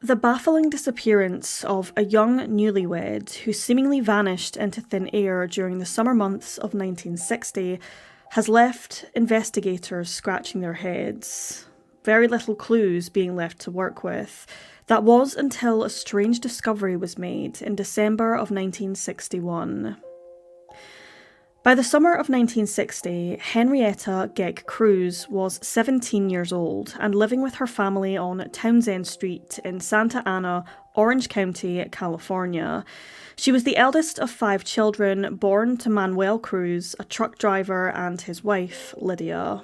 The baffling disappearance of a young newlywed who seemingly vanished into thin air during the summer months of 1960 has left investigators scratching their heads. Very little clues being left to work with. That was until a strange discovery was made in December of 1961. By the summer of 1960, Henrietta Cruz was 17 years old and living with her family on Townsend Street in Santa Ana, Orange County, California. She was the eldest of 5 children born to Manuel Cruz, a truck driver, and his wife, Lydia.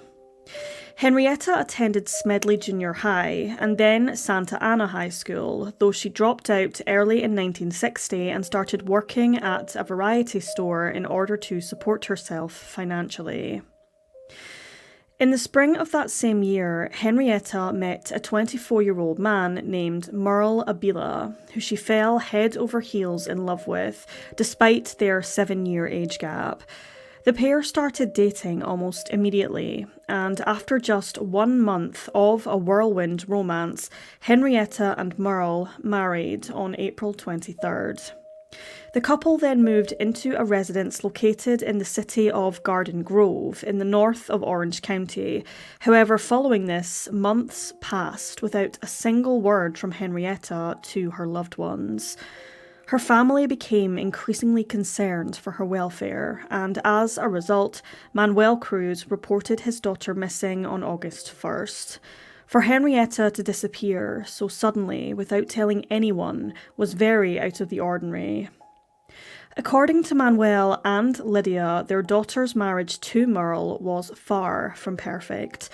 Henrietta attended Smedley Junior High and then Santa Ana High School, though she dropped out early in 1960 and started working at a variety store in order to support herself financially. In the spring of that same year, Henrietta met a 24-year-old man named Merle Avila, who she fell head over heels in love with, despite their 7-year age gap. The pair started dating almost immediately, and after just 1 month of a whirlwind romance, Henrietta and Merle married on April 23rd. The couple then moved into a residence located in the city of Garden Grove in the north of Orange County. However, following this, months passed without a single word from Henrietta to her loved ones. Her family became increasingly concerned for her welfare, and as a result, Manuel Cruz reported his daughter missing on August 1st. For Henrietta to disappear so suddenly without telling anyone was very out of the ordinary. According to Manuel and Lydia, their daughter's marriage to Merle was far from perfect.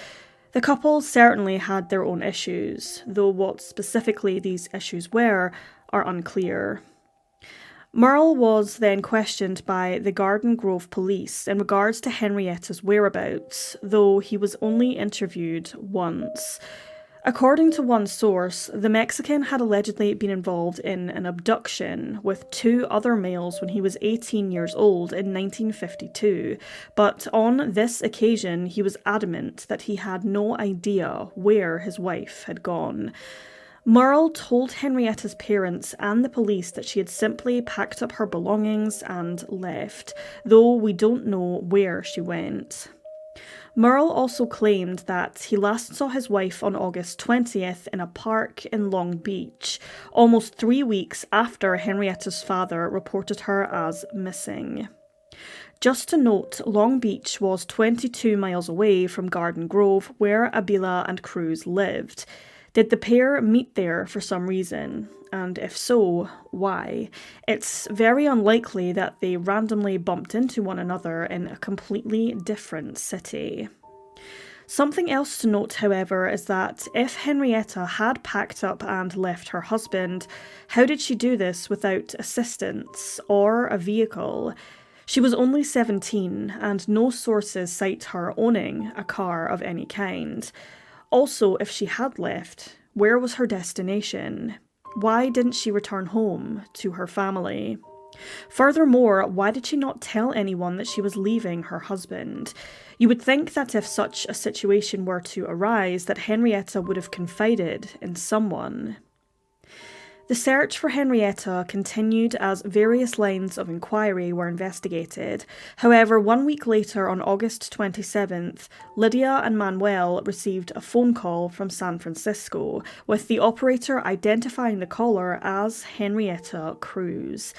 The couple certainly had their own issues, though what specifically these issues were are unclear. Merle was then questioned by the Garden Grove police in regards to Henrietta's whereabouts, though he was only interviewed once. According to one source, the Mexican had allegedly been involved in an abduction with 2 other males when he was 18 years old in 1952, but on this occasion he was adamant that he had no idea where his wife had gone. Merle told Henrietta's parents and the police that she had simply packed up her belongings and left, though we don't know where she went. Merle also claimed that he last saw his wife on August 20th in a park in Long Beach, almost 3 weeks after Henrietta's father reported her as missing. Just to note, Long Beach was 22 miles away from Garden Grove, where Avila and Cruz lived. Did the pair meet there for some reason? And if so, why? It's very unlikely that they randomly bumped into one another in a completely different city. Something else to note, however, is that if Henrietta had packed up and left her husband, how did she do this without assistance or a vehicle? She was only 17, and no sources cite her owning a car of any kind. Also, if she had left, where was her destination? Why didn't she return home to her family? Furthermore, why did she not tell anyone that she was leaving her husband? You would think that if such a situation were to arise, that Henrietta would have confided in someone. The search for Henrietta continued as various lines of inquiry were investigated. However, 1 week later, on August 27th, Lydia and Manuel received a phone call from San Francisco, with the operator identifying the caller as Henrietta Cruz.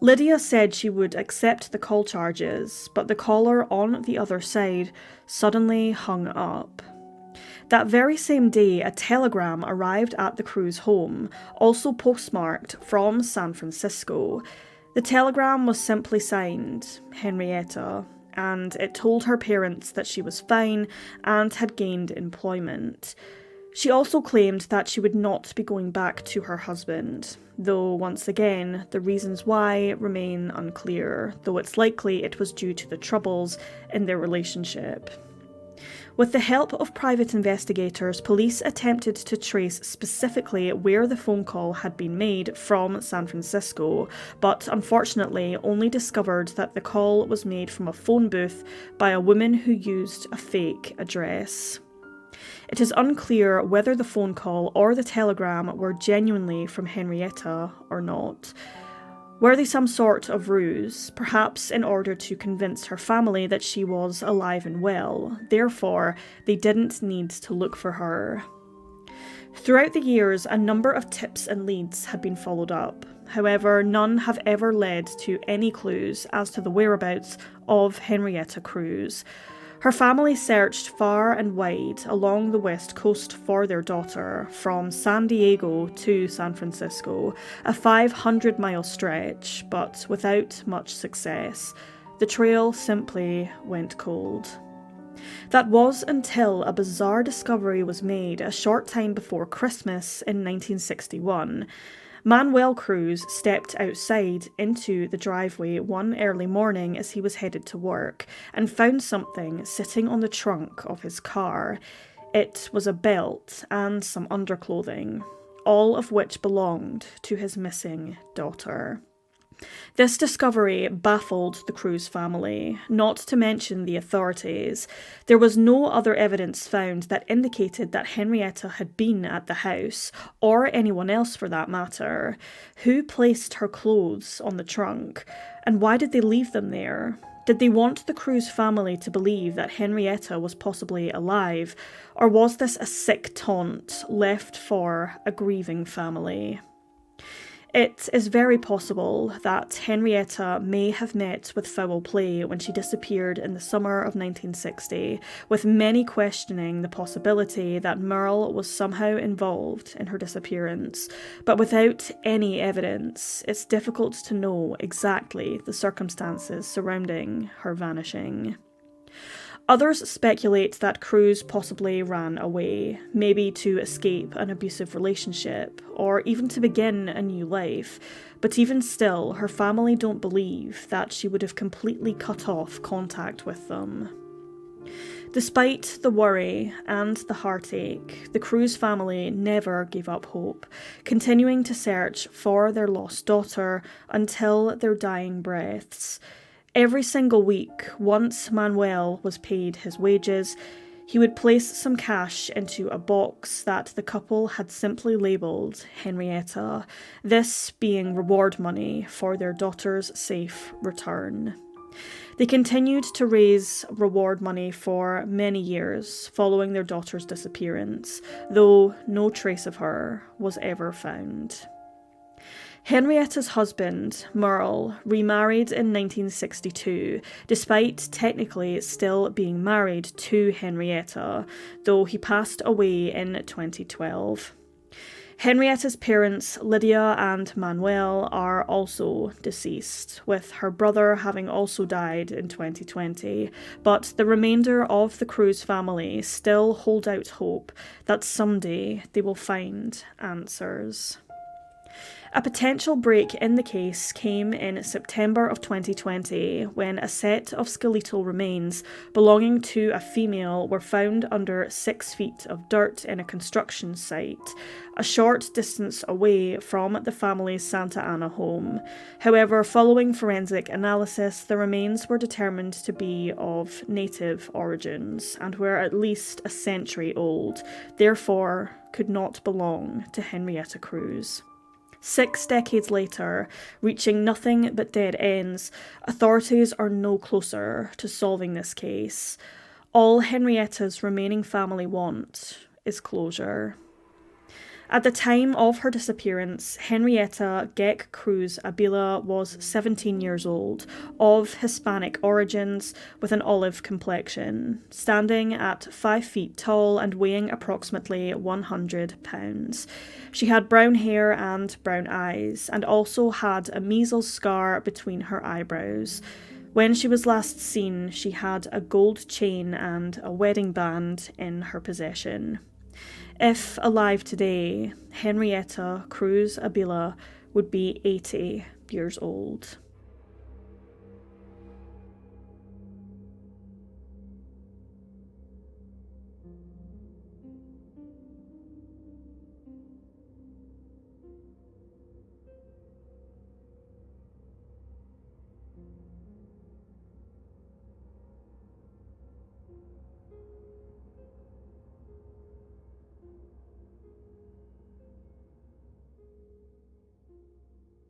Lydia said she would accept the call charges, but the caller on the other side suddenly hung up. That very same day, a telegram arrived at the Cruz home, also postmarked from San Francisco. The telegram was simply signed Henrietta, and it told her parents that she was fine and had gained employment. She also claimed that she would not be going back to her husband, though once again, the reasons why remain unclear, though it's likely it was due to the troubles in their relationship. With the help of private investigators, police attempted to trace specifically where the phone call had been made from San Francisco, but unfortunately only discovered that the call was made from a phone booth by a woman who used a fake address. It is unclear whether the phone call or the telegram were genuinely from Henrietta or not. Were they some sort of ruse, perhaps in order to convince her family that she was alive and well, therefore they didn't need to look for her? Throughout the years, a number of tips and leads had been followed up. However, none have ever led to any clues as to the whereabouts of Henrietta Cruz. Her family searched far and wide along the west coast for their daughter, from San Diego to San Francisco, a 500-mile stretch, but without much success. The trail simply went cold. That was until a bizarre discovery was made a short time before Christmas in 1961. Manuel Cruz stepped outside into the driveway one early morning as he was headed to work and found something sitting on the trunk of his car. It was a belt and some underclothing, all of which belonged to his missing daughter. This discovery baffled the Cruz family, not to mention the authorities. There was no other evidence found that indicated that Henrietta had been at the house, or anyone else for that matter. Who placed her clothes on the trunk, and why did they leave them there? Did they want the Cruz family to believe that Henrietta was possibly alive, or was this a sick taunt left for a grieving family? It is very possible that Henrietta may have met with foul play when she disappeared in the summer of 1960, with many questioning the possibility that Merle was somehow involved in her disappearance. But without any evidence, it's difficult to know exactly the circumstances surrounding her vanishing. Others speculate that Cruz possibly ran away, maybe to escape an abusive relationship, or even to begin a new life. But even still, her family don't believe that she would have completely cut off contact with them. Despite the worry and the heartache, the Cruz family never gave up hope, continuing to search for their lost daughter until their dying breaths. Every single week, once Manuel was paid his wages, he would place some cash into a box that the couple had simply labelled Henrietta, this being reward money for their daughter's safe return. They continued to raise reward money for many years following their daughter's disappearance, though no trace of her was ever found. Henrietta's husband, Merle, remarried in 1962, despite technically still being married to Henrietta, though he passed away in 2012. Henrietta's parents, Lydia and Manuel, are also deceased, with her brother having also died in 2020, but the remainder of the Cruz family still hold out hope that someday they will find answers. A potential break in the case came in September of 2020 when a set of skeletal remains belonging to a female were found under 6 feet of dirt in a construction site, a short distance away from the family's Santa Ana home. However, following forensic analysis, the remains were determined to be of native origins and were at least a century old, therefore could not belong to Henrietta Cruz. 6 decades later, reaching nothing but dead ends, authorities are no closer to solving this case. All Henrietta's remaining family want is closure. At the time of her disappearance, Henrietta Cruz Avila was 17 years old, of Hispanic origins, with an olive complexion, standing at 5 feet tall and weighing approximately 100 pounds. She had brown hair and brown eyes, and also had a measles scar between her eyebrows. When she was last seen, she had a gold chain and a wedding band in her possession. If alive today, Henrietta Cruz Avila would be 80 years old.